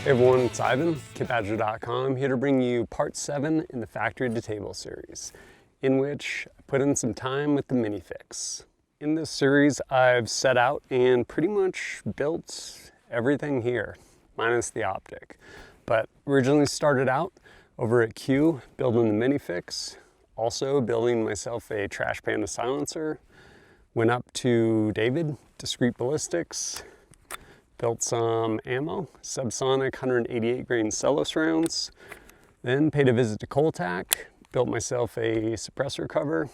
Hey everyone, it's Ivan, kitbadger.com, here to bring you part 7 in the Factory to Table series, in which I put in some time with the MiniFix. In this series, I've set out and pretty much built everything here, minus the optic. But originally started out over at Q, building the MiniFix, also building myself a Trash Panda silencer, went up to David, Discrete Ballistics, built some ammo, subsonic 188 grain Celos rounds, then paid a visit to Coltac, built myself a suppressor cover,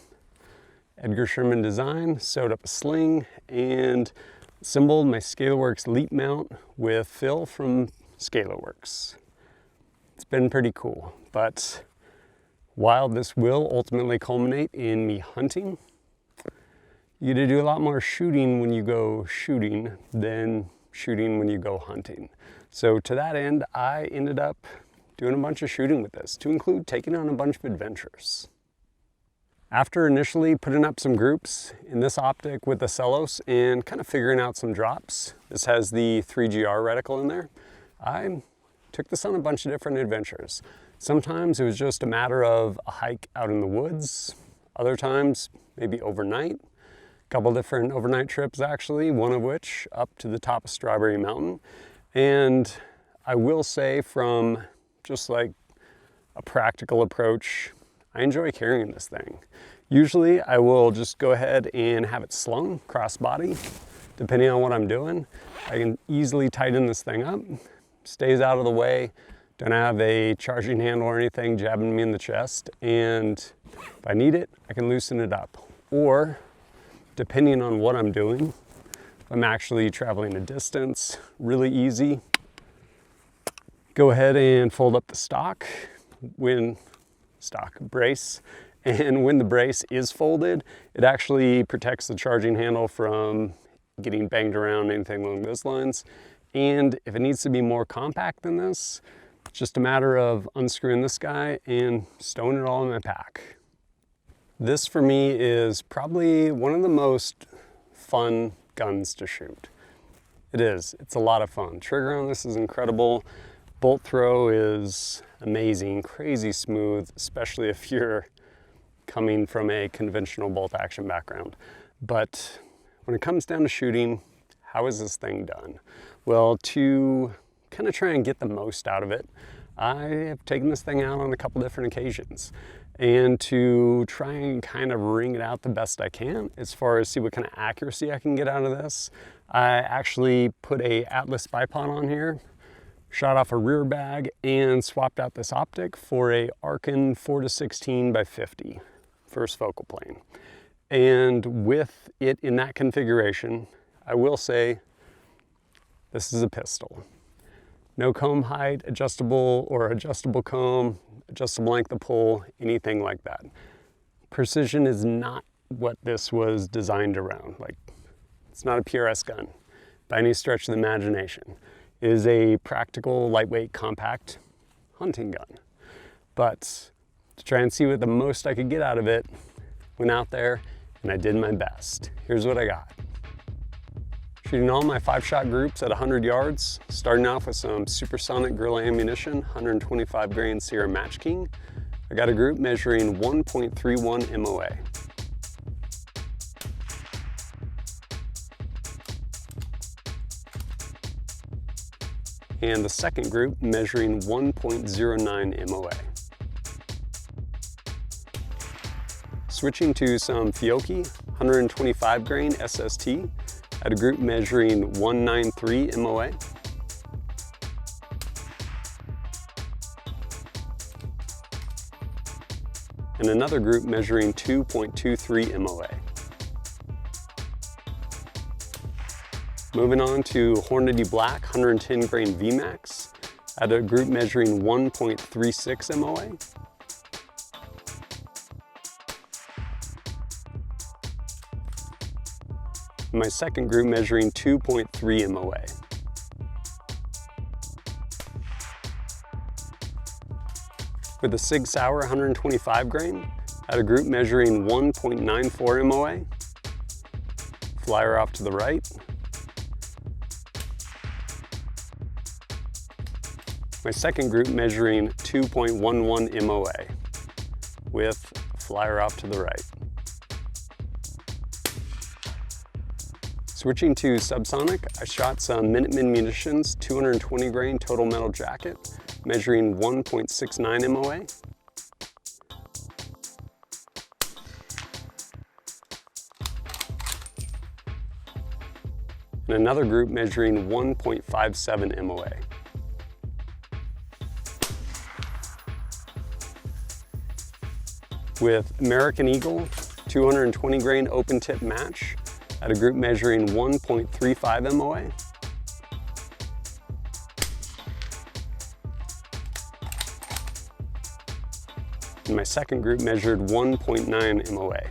Edgar Sherman design, sewed up a sling, and assembled my ScalarWorks Leap mount with Phil from ScalarWorks. It's been pretty cool, but while this will ultimately culminate in me hunting, you get to do a lot more shooting when you go shooting than shooting when you go hunting. So to that end, I ended up doing a bunch of shooting with this, to include taking on a bunch of adventures. After initially putting up some groups in this optic with the Celos and kind of figuring out some drops, this has the 3GR reticle in there, I took this on a bunch of different adventures. Sometimes it was just a matter of a hike out in the woods, other times maybe overnight. Couple different overnight trips actually, one of which up to the top of Strawberry Mountain. And I will say, from just like a practical approach, I enjoy carrying this thing. Usually I will just go ahead and have it slung crossbody, depending on what I'm doing. I can easily tighten this thing up, stays out of the way, don't have a charging handle or anything jabbing me in the chest, and if I need it, I can loosen it up. Or depending on what I'm doing, if I'm actually traveling a distance, really easy. Go ahead and fold up the brace, and when the brace is folded, it actually protects the charging handle from getting banged around, anything along those lines. And if it needs to be more compact than this, it's just a matter of unscrewing this guy and stowing it all in my pack. This for me is probably one of the most fun guns to shoot. It is, it's a lot of fun. Trigger on this is incredible. Bolt throw is amazing, crazy smooth, especially if you're coming from a conventional bolt action background. But when it comes down to shooting, how is this thing done? Well, to kind of try and get the most out of it, I have taken this thing out on a couple different occasions. And to try and kind of wring it out the best I can as far as see what kind of accuracy I can get out of this, I actually put a Atlas Bipod on here, shot off a rear bag, and swapped out this optic for a Arken 4-16x50 first focal plane. And with it in that configuration, I will say this is a pistol. No comb height, adjustable comb, adjustable length of pull, anything like that. Precision is not what this was designed around. Like, it's not a PRS gun by any stretch of the imagination. It is a practical, lightweight, compact hunting gun. But to try and see what the most I could get out of it, went out there and I did my best. Here's what I got. Shooting all my 5-shot groups at 100 yards, starting off with some supersonic guerrilla ammunition, 125 grain Sierra Match King. I got a group measuring 1.31 MOA. And the second group measuring 1.09 MOA. Switching to some Fiocchi 125 grain SST. At a group measuring 193 MOA. And another group measuring 2.23 MOA. Moving on to Hornady Black 110 grain VMAX at a group measuring 1.36 MOA. My second group measuring 2.3 MOA. With a Sig Sauer 125 grain at a group measuring 1.94 MOA. Flyer off to the right. My second group measuring 2.11 MOA with flyer off to the right. Switching to subsonic, I shot some Minuteman Munitions 220 grain total metal jacket measuring 1.69 MOA. And another group measuring 1.57 MOA. With American Eagle 220 grain open tip match at a group measuring 1.35 MOA. And my second group measured 1.9 MOA.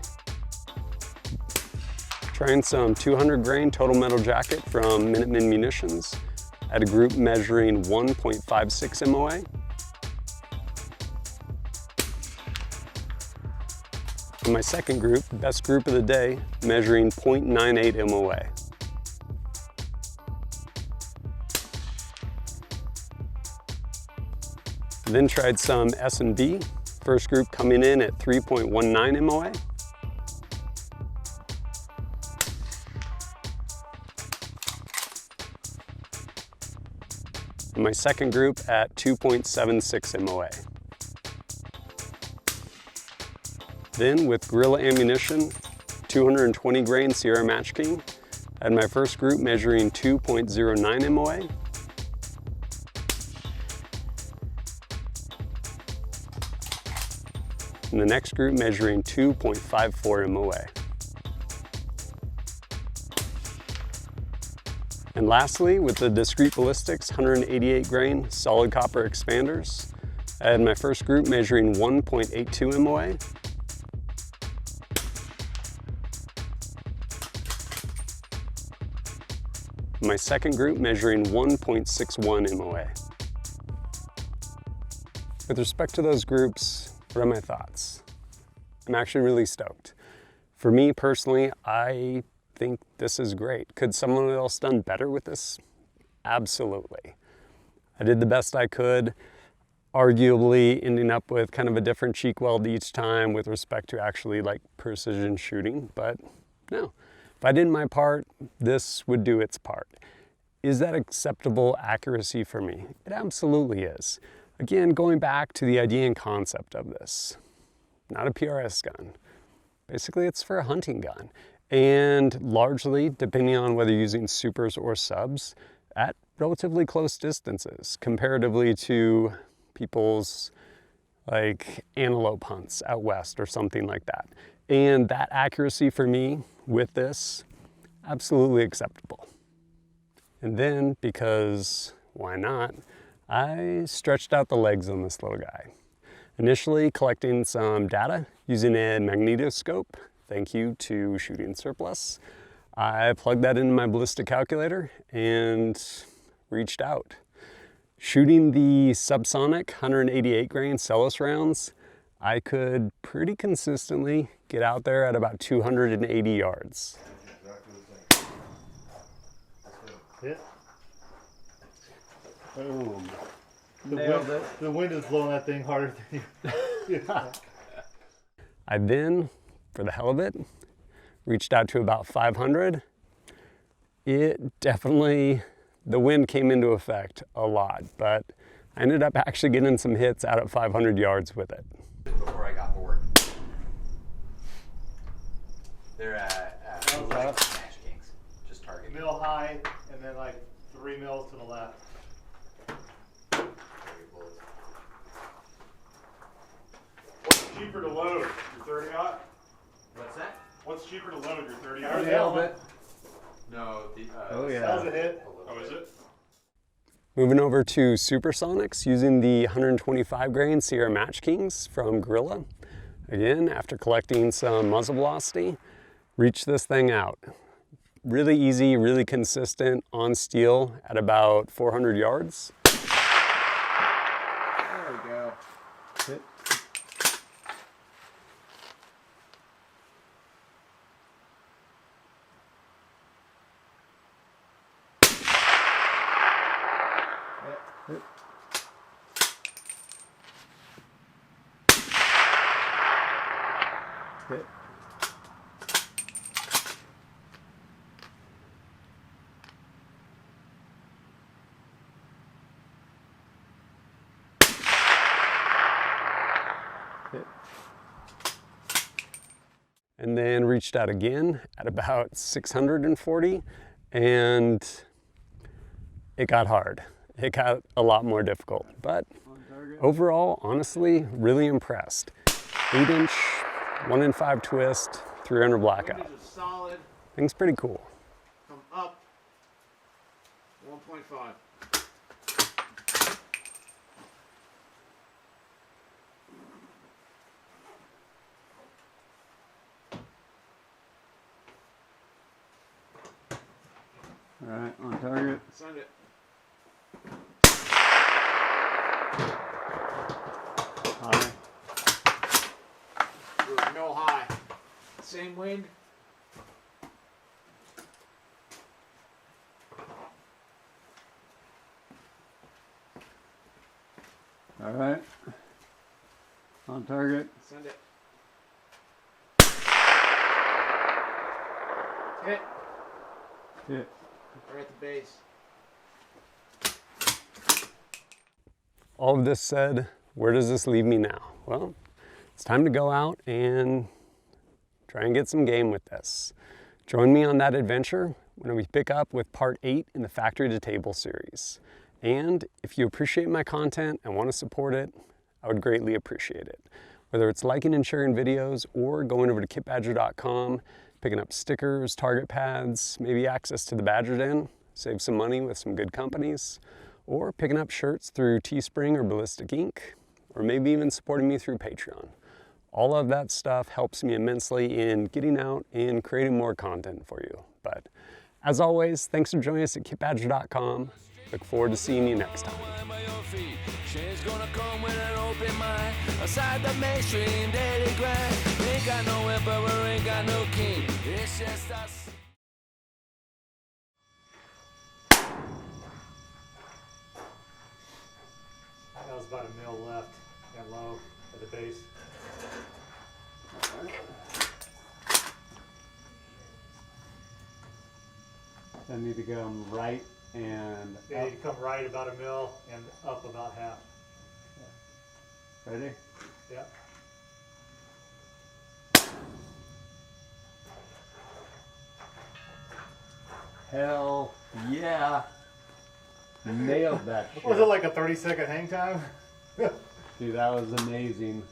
Trying some 200 grain total metal jacket from Minuteman Munitions at a group measuring 1.56 MOA. And my second group, best group of the day, measuring 0.98 MOA. Then tried some S&B, first group coming in at 3.19 MOA. And my second group at 2.76 MOA. Then with Gorilla Ammunition, 220 grain Sierra Match King, I had my first group measuring 2.09 MOA. And the next group measuring 2.54 MOA. And lastly, with the Discreet Ballistics 188 grain solid copper expanders, I had my first group measuring 1.82 MOA. My second group measuring 1.61 MOA. With respect to those groups, what are my thoughts? I'm actually really stoked. For me personally, I think this is great. Could someone else done better with this? Absolutely. I did the best I could, arguably ending up with kind of a different cheek weld each time with respect to actually like precision shooting, but no. If I did my part, this would do its part. Is that acceptable accuracy for me? It absolutely is. Again, going back to the idea and concept of this, not a PRS gun. Basically, it's for a hunting gun. And largely, depending on whether you're using supers or subs, at relatively close distances, comparatively to people's like antelope hunts out west or something like that. And that accuracy for me with this, absolutely acceptable. And then, because why not, I stretched out the legs on this little guy. Initially collecting some data using a magnetoscope, thank you to Shooting Surplus. I plugged that into my ballistic calculator and reached out. Shooting the subsonic 188 grain Celos rounds, I could pretty consistently get out there at about 280 yards. Hit. Boom. The wind is blowing that thing harder than you. I then, for the hell of it, reached out to about 500. It definitely, the wind came into effect a lot, but I ended up actually getting some hits out at 500 yards with it. Before I got bored. They're like Match Kings, just target. Mill high, and then like 3 mils to the left. What's cheaper to load? Your 30-aught? What's that? What's cheaper to load? Your 30-aught? I nailed it. No, the That was a hit. Oh, is it? Moving over to supersonics using the 125 grain Sierra Match Kings from Gorilla. Again, after collecting some muzzle velocity, reached this thing out. Really easy, really consistent on steel at about 400 yards. There we go. Hit. Hit. Hit. And then reached out again at about 640, and it got hard. It got a lot more difficult, but overall, honestly, really impressed. 8-inch, 1 in 5 twist, 300 blackout. Solid. Thing's pretty cool. Come up. 1.5. All right, on target. Send it. High. No high. Same wind. All right. On target. Send it. Hit. Hit. Right at the base. All of this said, where does this leave me now? Well, it's time to go out and try and get some game with this. Join me on that adventure when we pick up with part 8 in the Factory to Table series. And if you appreciate my content and want to support it, I would greatly appreciate it. Whether it's liking and sharing videos or going over to kitbadger.com, picking up stickers, target pads, maybe access to the Badger Den, save some money with some good companies, or picking up shirts through Teespring or Ballistic Ink, or maybe even supporting me through Patreon. All of that stuff helps me immensely in getting out and creating more content for you. But as always, thanks for joining us at kitbadger.com. Look forward to seeing you next time. Change gonna come with an open mind. Aside the mainstream daily grind. We ain't got no emperor, ain't got no king. It's just us. That was about a mil left and low at the base. I need to go right and Yeah, you come right about a mil and up about half. Ready? Yep. Hell yeah. Nailed that shit. Was it like a 30-second hang time? Dude, that was amazing.